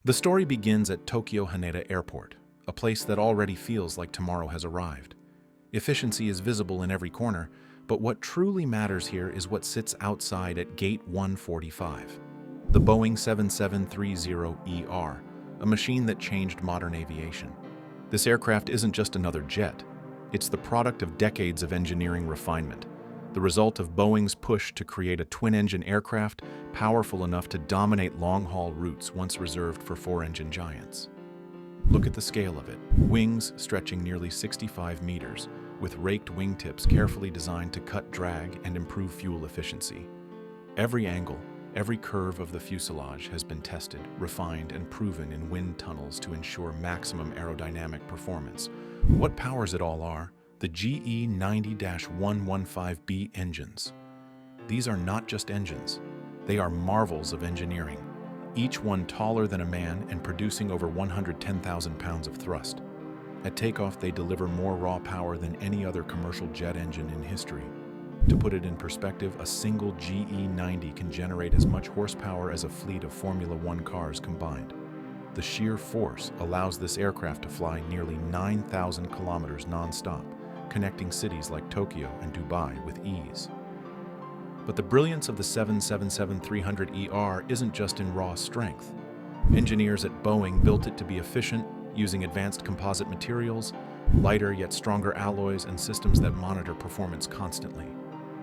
The story begins at Tokyo Haneda Airport, a place that already feels like tomorrow has arrived. Efficiency is visible in every corner, but what truly matters here is what sits outside at Gate 145. The Boeing 7730ER, a machine that changed modern aviation. This aircraft isn't just another jet. It's the product of decades of engineering refinement, the result of Boeing's push to create a twin-engine aircraft powerful enough to dominate long-haul routes once reserved for four-engine giants. Look at the scale of it. Wings stretching nearly 65 meters, with raked wingtips carefully designed to cut drag and improve fuel efficiency. Every angle, every curve of the fuselage has been tested, refined, and proven in wind tunnels to ensure maximum aerodynamic performance. What powers it all are the GE 90-115B engines. These are not just engines. They are marvels of engineering, each one taller than a man and producing over 110,000 pounds of thrust. At takeoff, they deliver more raw power than any other commercial jet engine in history. To put it in perspective, a single GE 90 can generate as much horsepower as a fleet of Formula One cars combined. The sheer force allows this aircraft to fly nearly 9,000 kilometers non-stop, connecting cities like Tokyo and Dubai with ease. But the brilliance of the 777-300ER isn't just in raw strength. Engineers at Boeing built it to be efficient, using advanced composite materials, lighter yet stronger alloys, and systems that monitor performance constantly.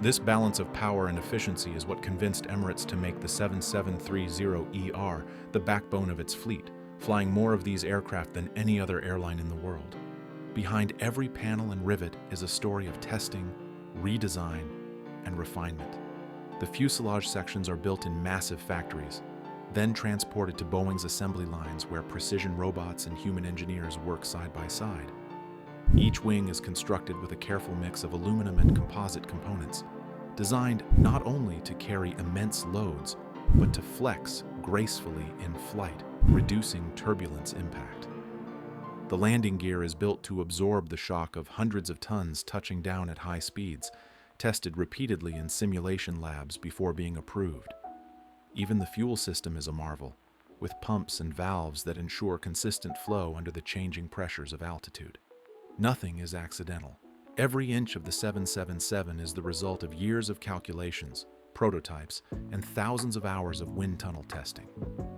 This balance of power and efficiency is what convinced Emirates to make the 7730ER the backbone of its fleet, flying more of these aircraft than any other airline in the world. Behind every panel and rivet is a story of testing, redesign, and refinement. The fuselage sections are built in massive factories, then transported to Boeing's assembly lines where precision robots and human engineers work side by side. Each wing is constructed with a careful mix of aluminum and composite components, designed not only to carry immense loads, but to flex gracefully in flight, reducing turbulence impact. The landing gear is built to absorb the shock of hundreds of tons touching down at high speeds, tested repeatedly in simulation labs before being approved. Even the fuel system is a marvel, with pumps and valves that ensure consistent flow under the changing pressures of altitude. Nothing is accidental. Every inch of the 777 is the result of years of calculations, prototypes, and thousands of hours of wind tunnel testing.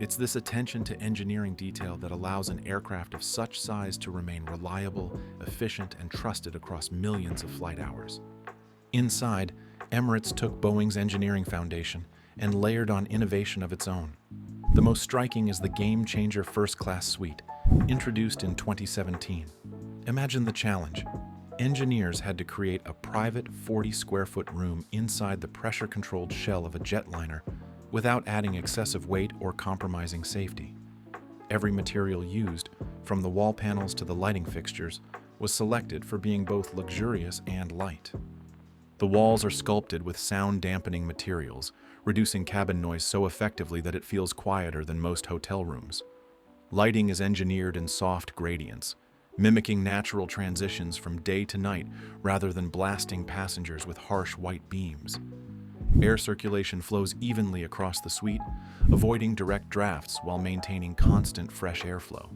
It's this attention to engineering detail that allows an aircraft of such size to remain reliable, efficient, and trusted across millions of flight hours. Inside, Emirates took Boeing's engineering foundation and layered on innovation of its own. The most striking is the game-changer First Class suite, introduced in 2017. Imagine the challenge. Engineers had to create a private 40-square-foot room inside the pressure-controlled shell of a jetliner without adding excessive weight or compromising safety. Every material used, from the wall panels to the lighting fixtures, was selected for being both luxurious and light. The walls are sculpted with sound-dampening materials, reducing cabin noise so effectively that it feels quieter than most hotel rooms. Lighting is engineered in soft gradients, mimicking natural transitions from day to night rather than blasting passengers with harsh white beams. Air circulation flows evenly across the suite, avoiding direct drafts while maintaining constant fresh airflow.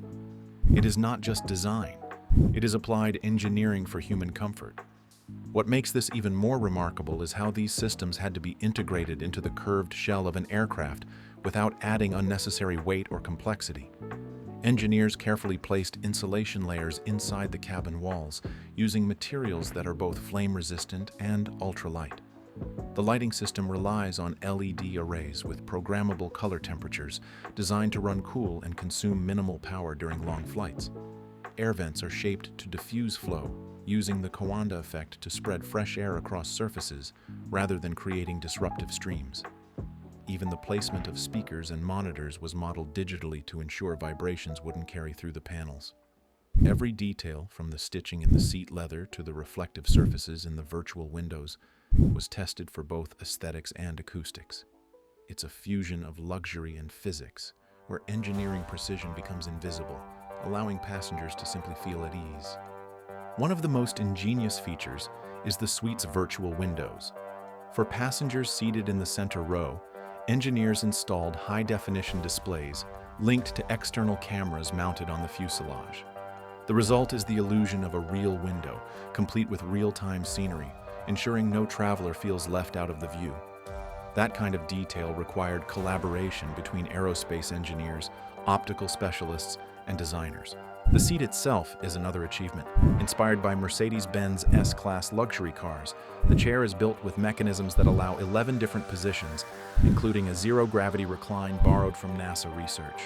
It is not just design, it is applied engineering for human comfort. What makes this even more remarkable is how these systems had to be integrated into the curved shell of an aircraft without adding unnecessary weight or complexity. Engineers carefully placed insulation layers inside the cabin walls, using materials that are both flame-resistant and ultralight. The lighting system relies on LED arrays with programmable color temperatures designed to run cool and consume minimal power during long flights. Air vents are shaped to diffuse flow, using the Coanda effect to spread fresh air across surfaces rather than creating disruptive streams. Even the placement of speakers and monitors was modeled digitally to ensure vibrations wouldn't carry through the panels. Every detail, from the stitching in the seat leather to the reflective surfaces in the virtual windows, was tested for both aesthetics and acoustics. It's a fusion of luxury and physics, where engineering precision becomes invisible, allowing passengers to simply feel at ease. One of the most ingenious features is the suite's virtual windows. For passengers seated in the center row, engineers installed high-definition displays linked to external cameras mounted on the fuselage. The result is the illusion of a real window, complete with real-time scenery, ensuring no traveler feels left out of the view. That kind of detail required collaboration between aerospace engineers, optical specialists, and designers. The seat itself is another achievement. Inspired by Mercedes-Benz S-Class luxury cars, the chair is built with mechanisms that allow 11 different positions, including a zero-gravity recline borrowed from NASA research.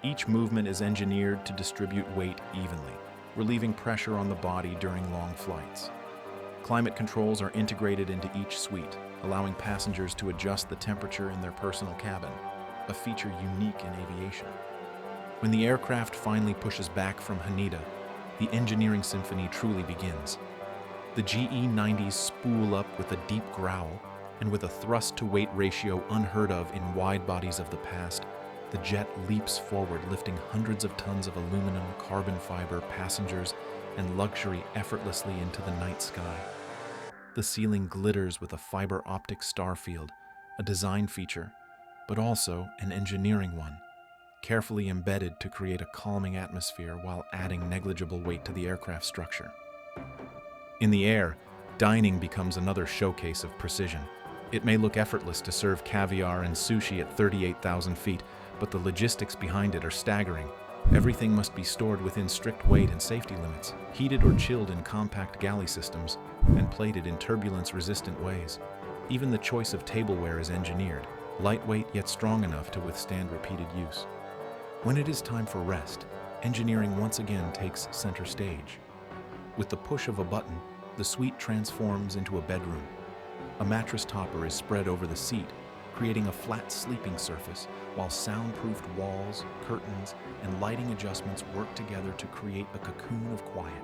Each movement is engineered to distribute weight evenly, relieving pressure on the body during long flights. Climate controls are integrated into each suite, allowing passengers to adjust the temperature in their personal cabin, a feature unique in aviation. When the aircraft finally pushes back from Haneda, the engineering symphony truly begins. The GE90s spool up with a deep growl, and with a thrust-to-weight ratio unheard of in wide bodies of the past, the jet leaps forward, lifting hundreds of tons of aluminum, carbon fiber, passengers, and luxury effortlessly into the night sky. The ceiling glitters with a fiber optic star field, a design feature, but also an engineering one, carefully embedded to create a calming atmosphere while adding negligible weight to the aircraft structure. In the air, dining becomes another showcase of precision. It may look effortless to serve caviar and sushi at 38,000 feet, but the logistics behind it are staggering. Everything must be stored within strict weight and safety limits, heated or chilled in compact galley systems, and plated in turbulence-resistant ways. Even the choice of tableware is engineered, lightweight yet strong enough to withstand repeated use. When it is time for rest, engineering once again takes center stage. With the push of a button, the suite transforms into a bedroom. A mattress topper is spread over the seat, creating a flat sleeping surface, while soundproofed walls, curtains, and lighting adjustments work together to create a cocoon of quiet.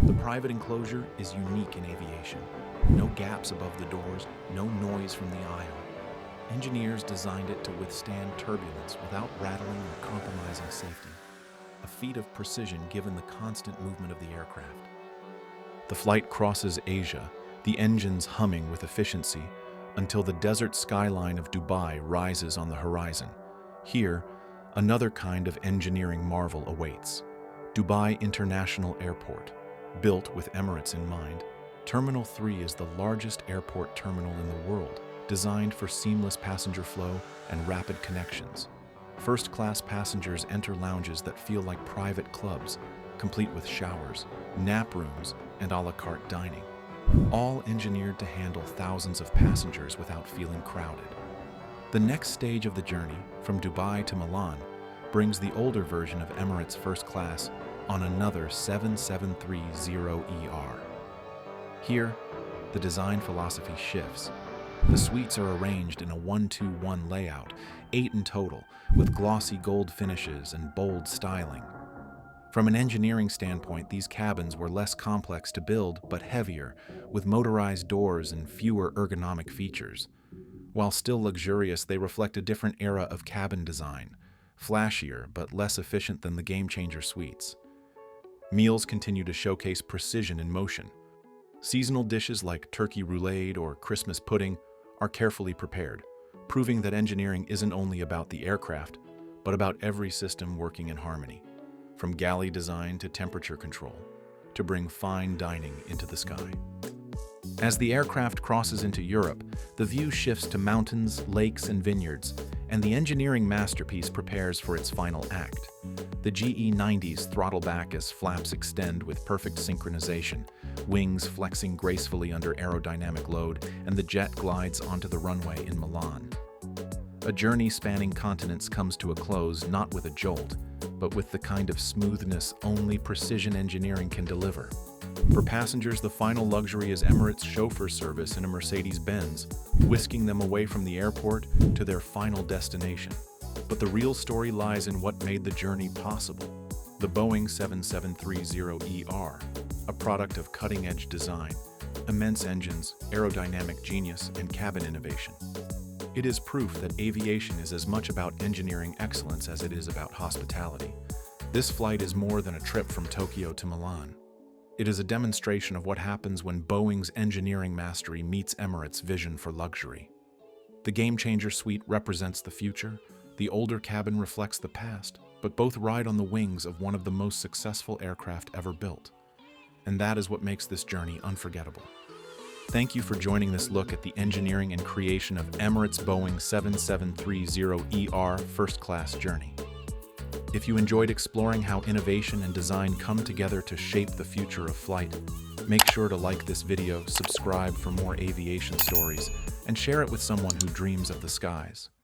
The private enclosure is unique in aviation. No gaps above the doors, no noise from the aisle. Engineers designed it to withstand turbulence without rattling or compromising safety, a feat of precision given the constant movement of the aircraft. The flight crosses Asia, the engines humming with efficiency, until the desert skyline of Dubai rises on the horizon. Here, another kind of engineering marvel awaits. Dubai International Airport. Built with Emirates in mind, Terminal 3 is the largest airport terminal in the world, designed for seamless passenger flow and rapid connections. First-class passengers enter lounges that feel like private clubs, complete with showers, nap rooms, and a la carte dining, all engineered to handle thousands of passengers without feeling crowded. The next stage of the journey, from Dubai to Milan, brings the older version of Emirates First Class on another 7730ER. Here, the design philosophy shifts. The suites are arranged in a 1-2-1 layout, 8 in total, with glossy gold finishes and bold styling. From an engineering standpoint, these cabins were less complex to build, but heavier, with motorized doors and fewer ergonomic features. While still luxurious, they reflect a different era of cabin design, flashier but less efficient than the game-changer suites. Meals continue to showcase precision in motion. Seasonal dishes like turkey roulade or Christmas pudding are carefully prepared, proving that engineering isn't only about the aircraft, but about every system working in harmony, from galley design to temperature control, to bring fine dining into the sky. As the aircraft crosses into Europe, the view shifts to mountains, lakes, and vineyards, and the engineering masterpiece prepares for its final act. The GE90's throttle back as flaps extend with perfect synchronization, wings flexing gracefully under aerodynamic load, and the jet glides onto the runway in Milan. A journey spanning continents comes to a close not with a jolt, but with the kind of smoothness only precision engineering can deliver. For passengers, the final luxury is Emirates' chauffeur service in a Mercedes-Benz, whisking them away from the airport to their final destination. But the real story lies in what made the journey possible. The Boeing 7730ER, a product of cutting-edge design, immense engines, aerodynamic genius, and cabin innovation. It is proof that aviation is as much about engineering excellence as it is about hospitality. This flight is more than a trip from Tokyo to Milan. It is a demonstration of what happens when Boeing's engineering mastery meets Emirates' vision for luxury. The game-changer suite represents the future, The older cabin reflects the past, but both ride on the wings of one of the most successful aircraft ever built. And that is what makes this journey unforgettable. Thank you for joining this look at the engineering and creation of Emirates Boeing 7730ER First Class journey. If you enjoyed exploring how innovation and design come together to shape the future of flight, make sure to like this video, subscribe for more aviation stories, and share it with someone who dreams of the skies.